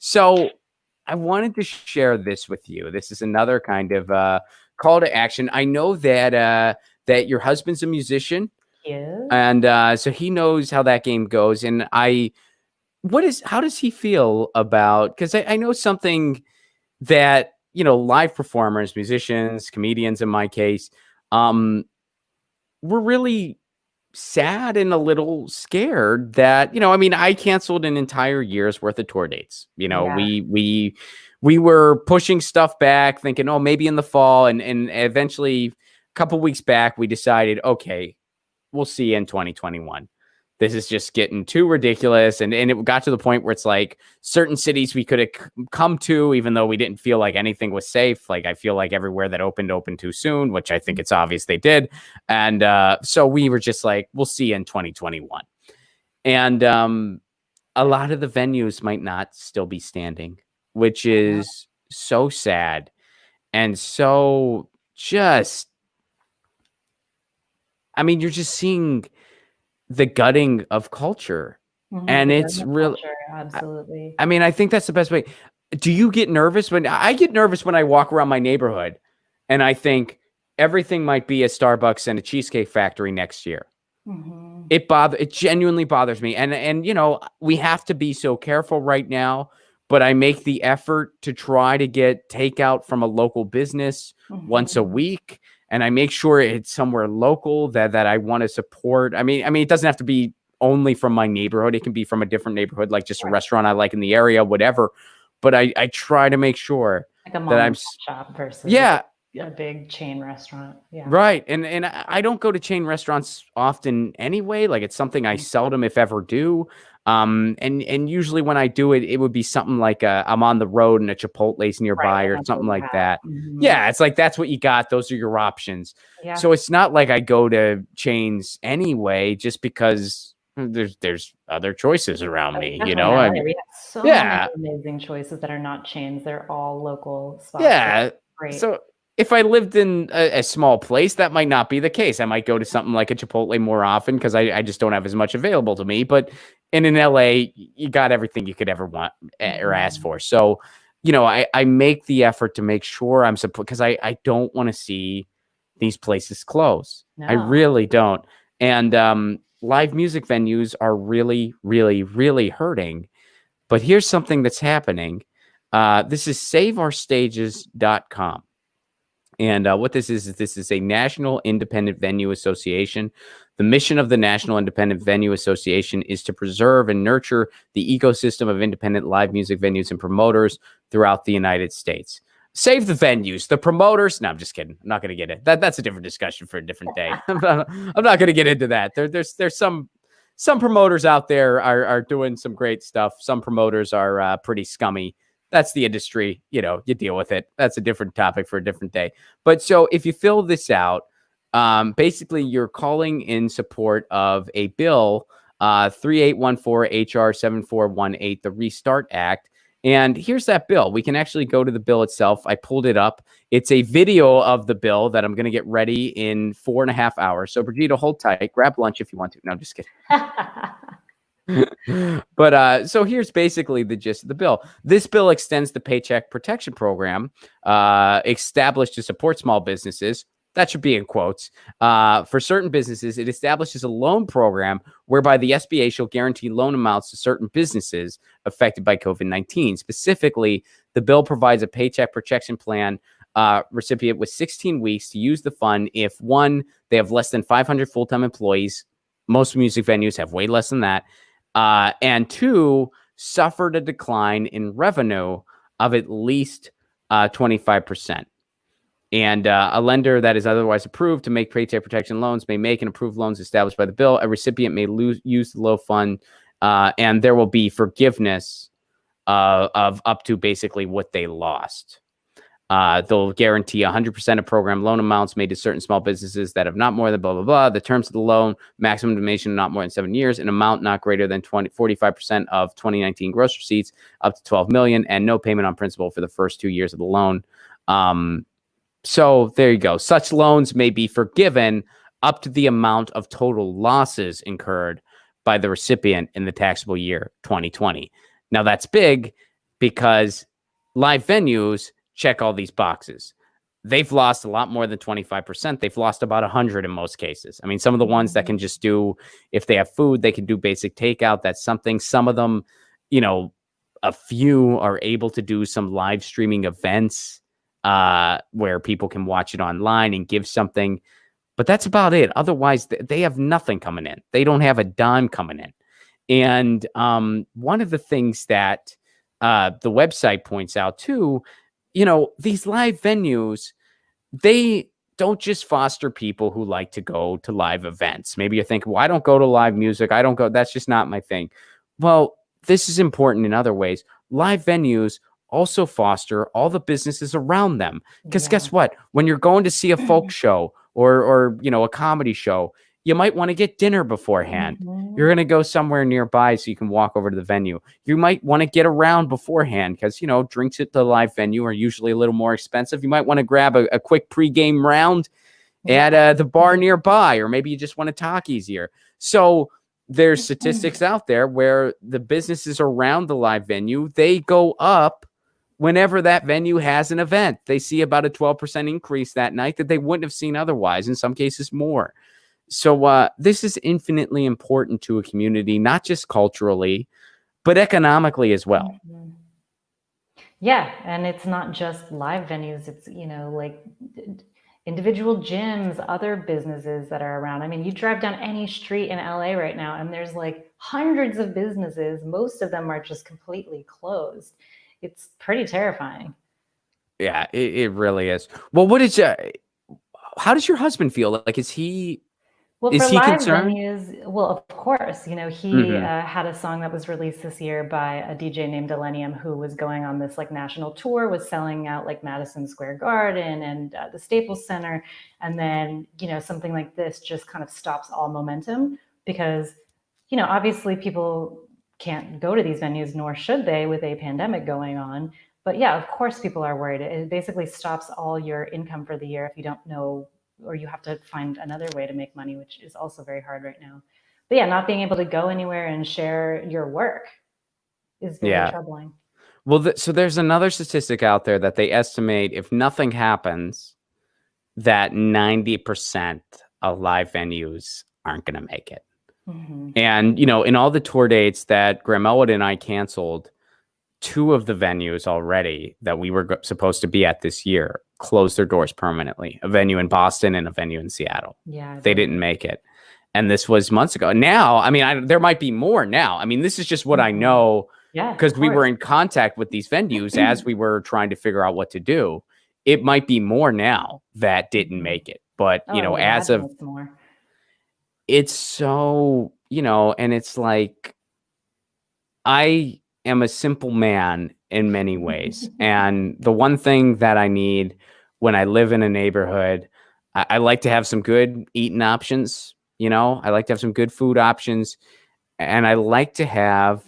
So I wanted to share this with you. This is another kind of call to action. I know that your husband's a musician, Yes. and so he knows how that game goes. And how does he feel about? Because I know something that live performers, musicians, comedians, in my case, we're really sad and a little scared that I canceled an entire year's worth of tour dates. Yeah. We were pushing stuff back, thinking, oh, maybe in the fall, and eventually a couple weeks back we decided, okay, we'll see in 2021. This is just getting too ridiculous. And it got to the point where it's like certain cities we could have come to, even though we didn't feel like anything was safe. Like I feel like everywhere that opened too soon, which I think it's obvious they did. And so we were just like, we'll see in 2021. And a lot of the venues might not still be standing, which is so sad. And so just, you're just seeing the gutting of culture. And it's really, absolutely. I think that's the best way. Do you get nervous? I get nervous when I walk around my neighborhood and I think everything might be a Starbucks and a Cheesecake Factory next year. Mm-hmm. It genuinely bothers me. And we have to be so careful right now, but I make the effort to try to get takeout from a local business once a week. And I make sure it's somewhere local that I want to support. It doesn't have to be only from my neighborhood. It can be from a different neighborhood, like just a restaurant I like in the area, whatever. But I try to make sure like a mom shop versus a big chain restaurant. Yeah. Right. And I don't go to chain restaurants often anyway. Like it's something I seldom, if ever, do. And usually when I do it, it would be something like I'm on the road and a Chipotle's nearby or something like that. Mm-hmm. Yeah, it's like that's what you got. Those are your options. Yeah. So it's not like I go to chains anyway, just because there's other choices around me. We have so many amazing choices that are not chains. They're all local spots. Yeah. Great. So if I lived in a small place, that might not be the case. I might go to something like a Chipotle more often because I just don't have as much available to me. But in LA, you got everything you could ever want or ask for. So, I make the effort to make sure I'm supported because I don't want to see these places close. No. I really don't. And live music venues are really, really, really hurting. But here's something that's happening. This is SaveOurStages.com. And what this is a National Independent Venue Association. The mission of the National Independent Venue Association is to preserve and nurture the ecosystem of independent live music venues and promoters throughout the United States. Save the venues, the promoters. No, I'm just kidding. I'm not going to get it. That's a different discussion for a different day. I'm not going to get into that. There's some promoters out there are doing some great stuff. Some promoters are pretty scummy. That's the industry, you deal with it. That's a different topic for a different day. But so if you fill this out, basically you're calling in support of a bill, 3814 HR 7418, the Restart Act. And here's that bill. We can actually go to the bill itself. I pulled it up. It's a video of the bill that I'm going to get ready in 4.5 hours. So Brigitte, hold tight. Grab lunch if you want to. No, I'm just kidding. But so here's basically the gist of the bill. This bill extends the Paycheck Protection Program established to support small businesses. That should be in quotes. For certain businesses, it establishes a loan program whereby the SBA shall guarantee loan amounts to certain businesses affected by COVID-19. Specifically, the bill provides a Paycheck Protection Plan recipient with 16 weeks to use the fund if, one, they have less than 500 full-time employees. Most music venues have way less than that. And two, suffered a decline in revenue of at least 25%. And a lender that is otherwise approved to make paycheck protection loans may make and approve loans established by the bill. A recipient may use the low fund, and there will be forgiveness of up to basically what they lost. They'll guarantee 100% of program loan amounts made to certain small businesses that have not more than blah, blah, blah. The terms of the loan, maximum duration not more than 7 years, an amount not greater than 45% of 2019 gross receipts, up to $12 million, and no payment on principal for the first 2 years of the loan. So there you go. Such loans may be forgiven up to the amount of total losses incurred by the recipient in the taxable year 2020. Now that's big. because live venues check all these boxes. They've lost a lot more than 25%. They've lost about 100 in most cases. I mean, some of the ones that can just do, if they have food, they can do basic takeout. That's something. Some of them, a few are able to do some live streaming events where people can watch it online and give something. But that's about it. Otherwise, they have nothing coming in. They don't have a dime coming in. And one of the things that the website points out too, these live venues, they don't just foster people who like to go to live events. Maybe you think, well, I don't go to live music. I don't go. That's just not my thing. Well, this is important in other ways. Live venues also foster all the businesses around them. Because guess what? When you're going to see a folk show or a comedy show, you might want to get dinner beforehand. You're going to go somewhere nearby so you can walk over to the venue. You might want to get around beforehand because, drinks at the live venue are usually a little more expensive. You might want to grab a quick pregame round at the bar nearby, or maybe you just want to talk easier. So there's statistics out there where the businesses around the live venue, they go up whenever that venue has an event. They see about a 12% increase that night that they wouldn't have seen otherwise, in some cases more. So this is infinitely important to a community, not just culturally, but economically as well. Yeah, and it's not just live venues. It's, like individual gyms, other businesses that are around. I mean, you drive down any street in LA right now, and there's like hundreds of businesses. Most of them are just completely closed. It's pretty terrifying. Yeah, it really is. Well, how does your husband feel? Like, is he live concerned? venues, of course, he had a song that was released this year by a DJ named Millennium, who was going on this like national tour, was selling out like Madison Square Garden and the Staples Center. And then, something like this just kind of stops all momentum because, obviously people can't go to these venues, nor should they with a pandemic going on. But yeah, of course people are worried. It basically stops all your income for the year if you don't know, or you have to find another way to make money, which is also very hard right now. But yeah, not being able to go anywhere and share your work is very troubling. Well, so there's another statistic out there that they estimate if nothing happens, that 90% of live venues aren't going to make it. And, in all the tour dates that Graham Elwood and I canceled, 2 of the venues already that we were supposed to be at this year closed their doors permanently. A venue in Boston and a venue in Seattle. Yeah, they didn't make it. And this was months ago. Now, I mean, there might be more now. I mean, this is just what I know because we were in contact with these venues as we were trying to figure out what to do. It might be more now that didn't make it. But, as of more. It's so, and it's like, I am a simple man in many ways. And the one thing that I need when I live in a neighborhood, I like to have some good eating options. I like to have some good food options. And I like to have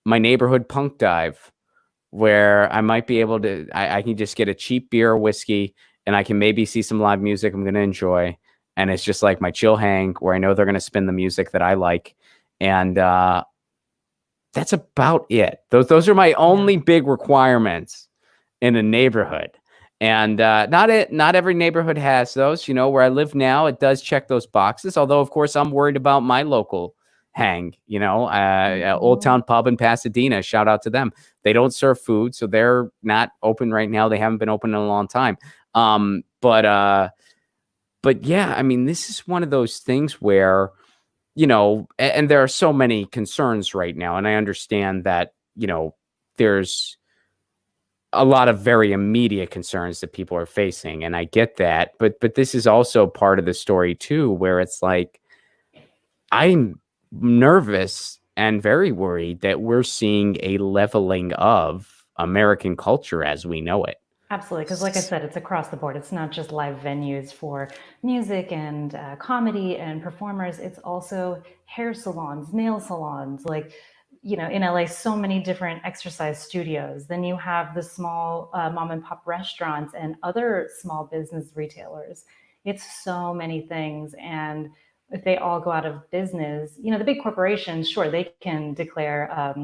my neighborhood punk dive where I might be able to, I can just get a cheap beer or whiskey and I can maybe see some live music I'm going to enjoy. And it's just like my chill hang where I know they're going to spin the music that I like. And, that's about it. Those are my only big requirements in a neighborhood. And not every neighborhood has those. Where I live now, it does check those boxes. Although, of course, I'm worried about my local hang. Old Town Pub in Pasadena. Shout out to them. They don't serve food, so they're not open right now. They haven't been open in a long time. But yeah, I mean, this is one of those things where, and there are so many concerns right now. And I understand that, there's a lot of very immediate concerns that people are facing. And I get that. But this is also part of the story, too, where it's like, I'm nervous and very worried that we're seeing a leveling of American culture as we know it. Absolutely. Because like I said, it's across the board. It's not just live venues for music and comedy and performers. It's also hair salons, nail salons, like, in LA, so many different exercise studios. Then you have the small mom and pop restaurants and other small business retailers. It's so many things. And if they all go out of business, the big corporations, sure, they can declare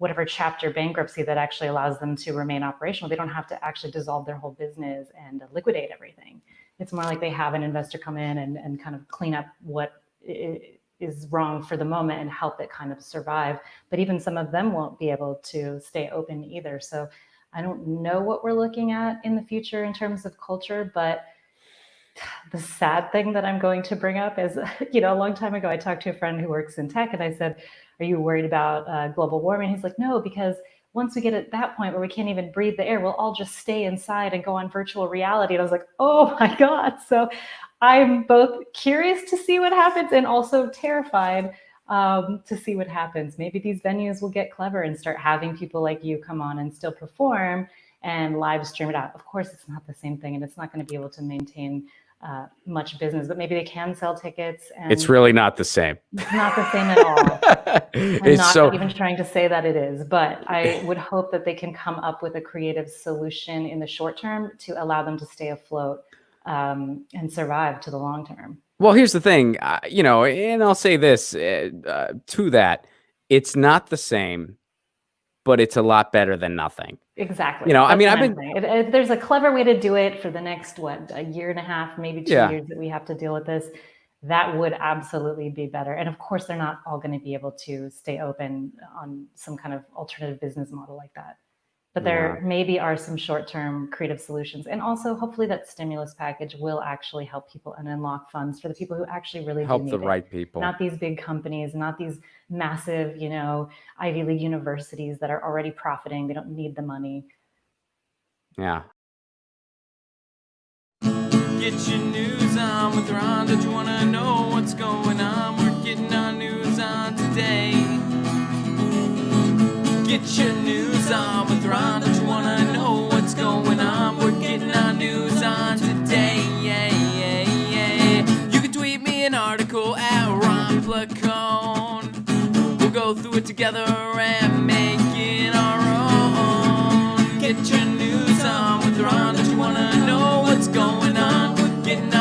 whatever chapter bankruptcy that actually allows them to remain operational. They don't have to actually dissolve their whole business and liquidate everything. It's more like they have an investor come in and kind of clean up what is wrong for the moment and help it kind of survive. But even some of them won't be able to stay open either. So I don't know what we're looking at in the future in terms of culture, but the sad thing that I'm going to bring up is, a long time ago, I talked to a friend who works in tech and I said, are you worried about global warming? He's like, no, because once we get at that point where we can't even breathe the air, we'll all just stay inside and go on virtual reality. And I was like, oh my God. So I'm both curious to see what happens and also terrified to see what happens. Maybe these venues will get clever and start having people like you come on and still perform and live stream it out. Of course, it's not the same thing and it's not going to be able to maintain much business, but maybe they can sell tickets. And it's really not the same. It's not the same at all. I'm not even trying to say that it is, but I would hope that they can come up with a creative solution in the short term to allow them to stay afloat and survive to the long term. Well, here's the thing, and I'll say this to that. It's not the same, but it's a lot better than nothing. Exactly. If there's a clever way to do it for the next, a year and a half, maybe 2 years that we have to deal with this, that would absolutely be better. And of course, they're not all going to be able to stay open on some kind of alternative business model like that. But there maybe are some short-term creative solutions. And also, hopefully that stimulus package will actually help people and unlock funds for the people who actually really help do need the right people. Not these big companies, not these massive, Ivy League universities that are already profiting. They don't need the money. Yeah. Get your news on with Ron. Don't you want to know what's going on? We're getting our news on today. Get your news on with Ron. Don't you want to know what's going on? We're getting our news on today. You can tweet me an article at Ron Placone. We'll go through it together and make it our own. Get your news on with Ron. Don't you want to know what's going on? We're getting